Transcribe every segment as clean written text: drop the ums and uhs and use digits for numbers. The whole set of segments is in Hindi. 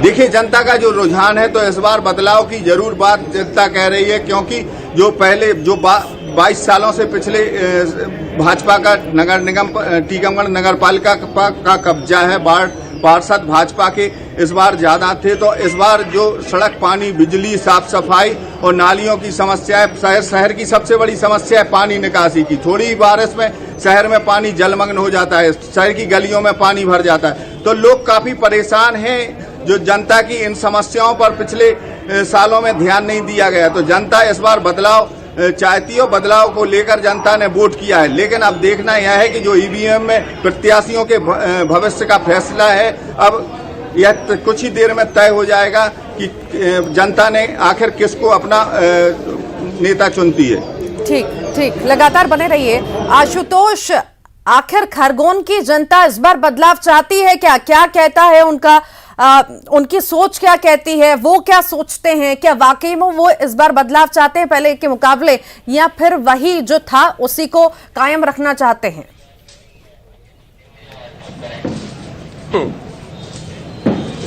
देखिए, जनता का जो रुझान है तो इस बार बदलाव की जरूर बात जनता कह रही है, क्योंकि जो पहले जो 22 सालों से पिछले भाजपा का नगर निगम टीकमगढ़ नगर पालिका का कब्जा है, पार्षद भाजपा के इस बार ज्यादा थे, तो इस बार जो सड़क, पानी, बिजली, साफ सफाई और नालियों की समस्या है। शहर की सबसे बड़ी समस्या है पानी निकासी की। थोड़ी बारिश में शहर में पानी जलमग्न हो जाता है, शहर की गलियों में पानी भर जाता है, तो लोग काफी परेशान हैं। जो जनता की इन समस्याओं पर पिछले सालों में ध्यान नहीं दिया गया, तो जनता इस बार बदलाव चाहती है। बदलाव को लेकर जनता ने वोट किया है, लेकिन अब देखना यह है कि जो ईवीएम में प्रत्याशियों के भविष्य का फैसला है, अब यह कुछ ही देर में तय हो जाएगा कि जनता ने आखिर किसको अपना नेता चुनती है। ठीक, लगातार बने रहिए। आशुतोष, आखिर खरगोन की जनता इस बार बदलाव चाहती है क्या? क्या कहता है उनका उनकी सोच क्या कहती है? वो क्या सोचते हैं? क्या वाकई में वो इस बार बदलाव चाहते हैं पहले के मुकाबले, या फिर वही जो था उसी को कायम रखना चाहते हैं?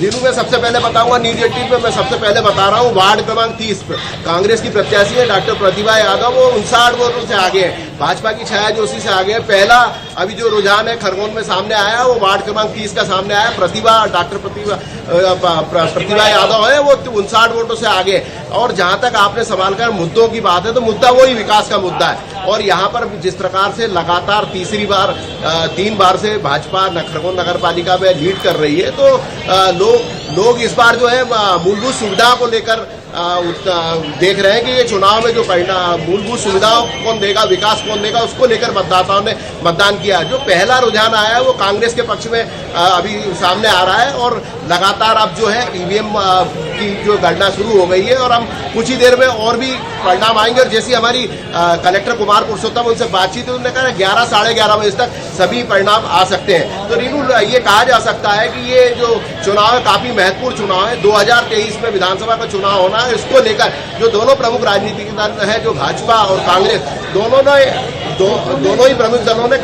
नीरू, मैं सबसे पहले बताऊंगा, न्यूज 18 पे मैं सबसे पहले बता रहा हूँ, वार्ड क्रमांक 30 पर कांग्रेस की प्रत्याशी है डॉक्टर प्रतिभा यादव, वो 59 वोटों से आगे है। भाजपा की छाया जोशी से आगे है। पहला अभी जो रुझान है खरगोन में सामने आया, वो वार्ड क्रमांक 30 का सामने आया। डॉक्टर प्रतिभा यादव है, वो 59 वोटों से आगे। और जहां तक आपने सवाल कर मुद्दों की बात है, तो मुद्दा वही विकास का मुद्दा है। और यहाँ पर जिस प्रकार से लगातार 3 बार से भाजपा खरगोन नगर पालिका में लीड कर रही है, तो लोग इस बार जो है मूलभूत सुविधाओं को लेकर देख रहे हैं कि ये चुनाव में जो मूलभूत सुविधाओं कौन देगा, विकास कौन देगा, उसको लेकर मतदाताओं ने मतदान किया। जो पहला रुझान आया है वो कांग्रेस के पक्ष में अभी सामने आ रहा है, और लगातार अब जो है ईवीएम की जो गणना शुरू हो गई है, और हम कुछ ही देर में और भी परिणाम आएंगे। और जैसी हमारी कलेक्टर कुमार पुरुषोत्तम उनसे बातचीत है, उन्होंने कहा 11 साढ़े 11 बजे तक सभी परिणाम आ सकते हैं। तो रीनू, ये कहा जा सकता है कि ये जो चुनाव है काफी महत्वपूर्ण चुनाव है। 2023 में विधानसभा का चुनाव होना है, इसको लेकर जो दोनों प्रमुख राजनीतिक दल है, जो भाजपा और कांग्रेस, दोनों ही प्रमुख दलों ने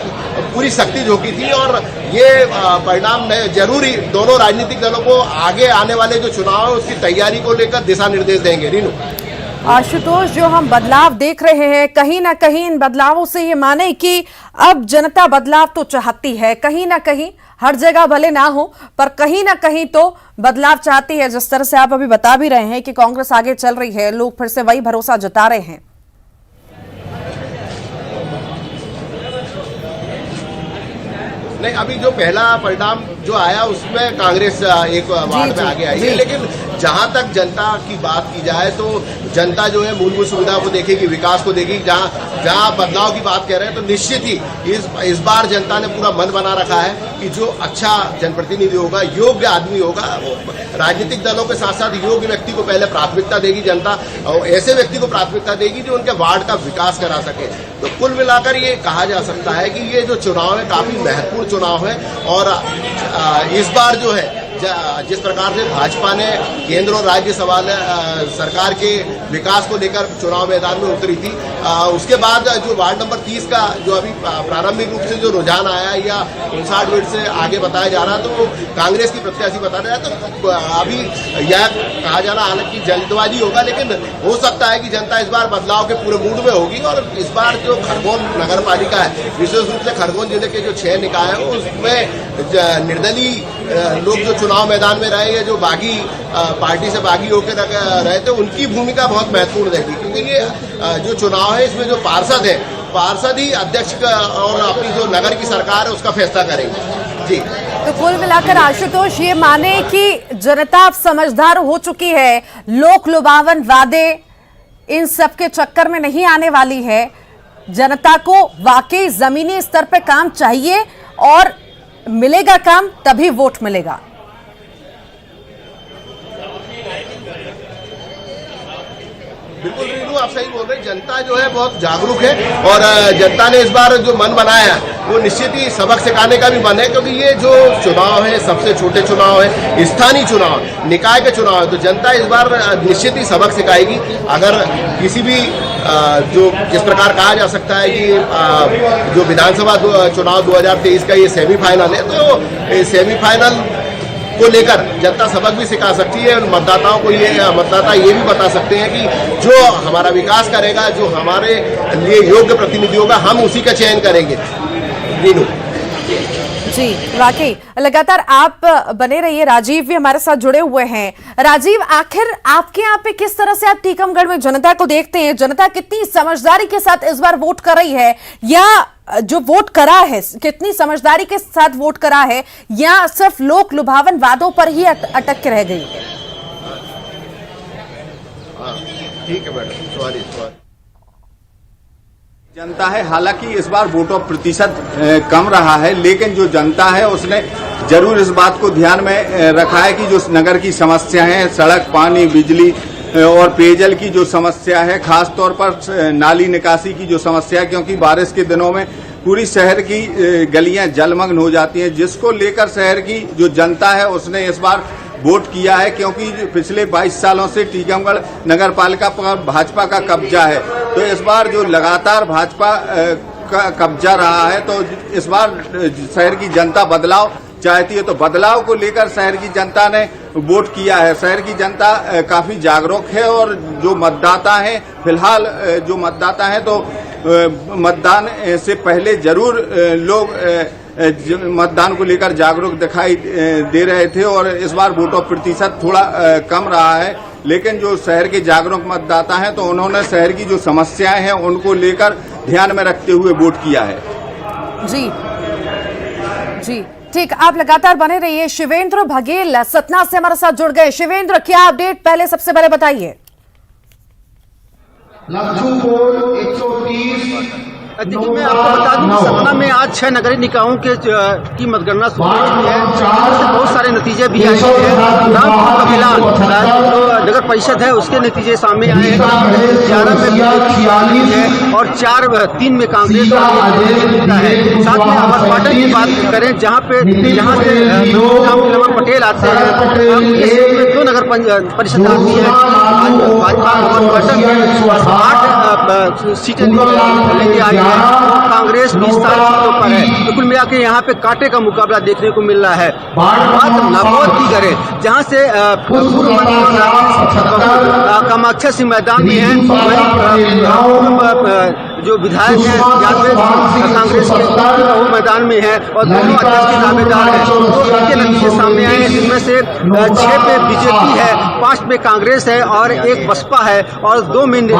पूरी शक्ति झोंकी थी, और ये परिणाम जरूरी दोनों राजनीतिक दलों को आगे आने वाले जो चुनाव है उसकी तैयारी को लेकर दिशा निर्देश देंगे। रीनू, आशुतोष, जो हम बदलाव देख रहे हैं, कहीं ना कहीं इन बदलावों से ये माने कि अब जनता बदलाव तो चाहती है, कहीं ना कहीं, हर जगह भले ना हो पर कहीं ना कहीं तो बदलाव चाहती है। जिस तरह से आप अभी बता भी रहे हैं कि कांग्रेस आगे चल रही है, लोग फिर से वही भरोसा जता रहे हैं। नहीं, अभी जो पहला परिणाम जो आया उसमें कांग्रेस एक वार्ड में आगे आई है, लेकिन जहां तक जनता की बात की जाए तो जनता जो है मूलभूत सुविधा को देखेगी, विकास को देखेगी। जहां बदलाव की बात कह रहे हैं, तो निश्चित ही इस बार जनता ने पूरा मन बना रखा है कि जो अच्छा जनप्रतिनिधि होगा, योग्य आदमी होगा, वो राजनीतिक दलों के साथ साथ योग्य व्यक्ति को पहले प्राथमिकता देगी जनता, और ऐसे व्यक्ति को प्राथमिकता देगी जो उनके वार्ड का विकास करा सके। तो कुल मिलाकर ये कहा जा सकता है कि ये जो चुनाव है काफी महत्वपूर्ण चुनाव है, और इस बार जो है जिस प्रकार से भाजपा ने केंद्र और राज्य सरकार के विकास को लेकर चुनाव मैदान में उतरी थी, उसके बाद जो वार्ड नंबर 30 का जो अभी प्रारंभिक रूप से जो रुझान आया या 59 मिनट से आगे बताया जा रहा, तो कांग्रेस की प्रत्याशी बता रहा है। तो अभी यह कहा जाना हालांकि जल्दबाजी होगा, लेकिन हो सकता है कि जनता इस बार बदलाव के पूरे मूड में होगी। और इस बार जो खरगोन नगर पालिका है, विशेष रूप से खरगोन जिले के जो 6 निकाय है, उसमें निर्दलीय लोग जो चुनाव मैदान में रहे, या जो बागी पार्टी से बागी होकर रहे थे, उनकी भूमिका बहुत महत्वपूर्ण रहेगी, क्योंकि ये जो चुनाव है इसमें जो पार्षद है, पार्षद ही अध्यक्ष और अपनी जो नगर की सरकार है उसका फैसला करेंगे। जी, तो कुल मिलाकर आशुतोष, ये माने कि जनता अब समझदार हो चुकी है, लोक लुभावन वादे इन सब के चक्कर में नहीं आने वाली है। जनता को वाकई जमीनी स्तर पे काम चाहिए, और मिलेगा काम तभी वोट मिलेगा। बिल्कुल रीनू, आप सही बोल रहे हैं। जनता जो है बहुत जागरूक है, और जनता ने इस बार जो मन बनाया है वो निश्चित ही सबक सिखाने का भी मन है, क्योंकि ये जो चुनाव है सबसे छोटे चुनाव है, स्थानीय चुनाव, निकाय के चुनाव है। तो जनता इस बार निश्चित ही सबक सिखाएगी। अगर किसी भी जो जिस प्रकार कहा जा सकता है कि जो विधानसभा चुनाव 2023 का ये सेमीफाइनल है, तो सेमीफाइनल को लेकर जनता सबक भी सिखा सकती है। मतदाताओं को मतदाता ये भी बता सकते हैं कि जो हमारा विकास करेगा, जो हमारे लिए योग्य प्रतिनिधि होगा, हम उसी का चयन करेंगे। रीनू जी, वाकई लगातार आप बने रहिए। राजीव भी हमारे साथ जुड़े हुए हैं। राजीव, आखिर आपके यहाँ पे किस तरह से आप टीकमगढ़ में जनता को देखते हैं? जनता कितनी समझदारी के साथ इस बार वोट कर रही है, या जो वोट करा है कितनी समझदारी के साथ वोट करा है, या सिर्फ लोक लुभावन वादों पर ही अटक के रह गई है? ठीक है मैडम, सॉरी। जनता है, हालांकि इस बार वोटों प्रतिशत कम रहा है, लेकिन जो जनता है उसने जरूर इस बात को ध्यान में रखा है कि जो नगर की समस्या है, सड़क, पानी, बिजली और पेयजल की जो समस्या है, खास तौर पर नाली निकासी की जो समस्या है, क्योंकि बारिश के दिनों में पूरी शहर की गलियां जलमग्न हो जाती हैं, जिसको लेकर शहर की जो जनता है उसने इस बार वोट किया है। क्योंकि पिछले 22 सालों से टीकमगढ़ नगर पालिका पर भाजपा का कब्जा है, तो इस बार जो लगातार भाजपा का कब्जा रहा है, तो इस बार शहर की जनता बदलाव चाहती है, तो बदलाव को लेकर शहर की जनता ने वोट किया है। शहर की जनता काफी जागरूक है, और जो मतदाता हैं, फिलहाल जो मतदाता हैं, तो मतदान से पहले जरूर लोग मतदान को लेकर जागरूक दिखाई दे रहे थे, और इस बार वोटों प्रतिशत थोड़ा कम रहा है। लेकिन जो शहर के जागरूक मतदाता हैं, तो उन्होंने शहर की जो समस्याएं हैं उनको लेकर ध्यान में रखते हुए वोट किया है। जी जी, ठीक, आप लगातार बने रहिए। शिवेंद्र बघेल सतना से हमारे साथ जुड़ गए। शिवेंद्र, क्या अपडेट पहले सबसे पहले बताइए। देखिए, मैं आपको बता दूं कि सतना में आज 6 नगरीय निकायों के की मतगणना शुरू हो चुकी है, जिससे बहुत सारे नतीजे भी आए हैं। रामपुर कमिलान जो नगर परिषद है उसके नतीजे सामने आए हैं। 11 में बीजेपी है और 3 में कांग्रेस है। साथ में अमरपाटन की बात करें, जहाँ से राम पटेल आते हैं, 2 नगर परिषद आती है। भाजपा अमरपाटन 8 सीटें लेके आई है, कांग्रेस 20 सीटों पर है। तो कुल मिलाकर यहाँ पे कांटे का मुकाबला देखने को मिल रहा है। बात नागौर की करें, जहाँ से पूर्व मंत्री कामाख्या सिंह मैदान में है, जो विधायक है कांग्रेस के वो मैदान में है, और दोनों अध्यक्ष के दावेदार हैं। तो इनके नतीजे सामने आए हैं, जिनमें से 6 पे बीजेपी है, 5 में कांग्रेस है और 1 बसपा है, और 2 में जीत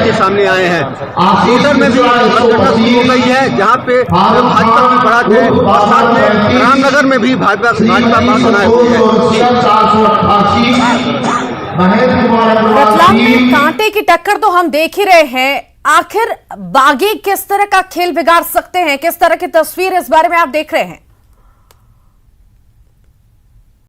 के सामने आए हैं। सीकर में भी मतगणना शुरू हो गई है, जहाँ पे भाजपा की बढ़त है, और साथ में रामनगर में भी भाजपा बात सुनाई हुई है। रतलाम में कांटे की टक्कर तो हम देख ही रहे हैं। आखिर बागी किस तरह का खेल बिगाड़ सकते हैं, किस तरह की तस्वीर इस बारे में आप देख रहे हैं?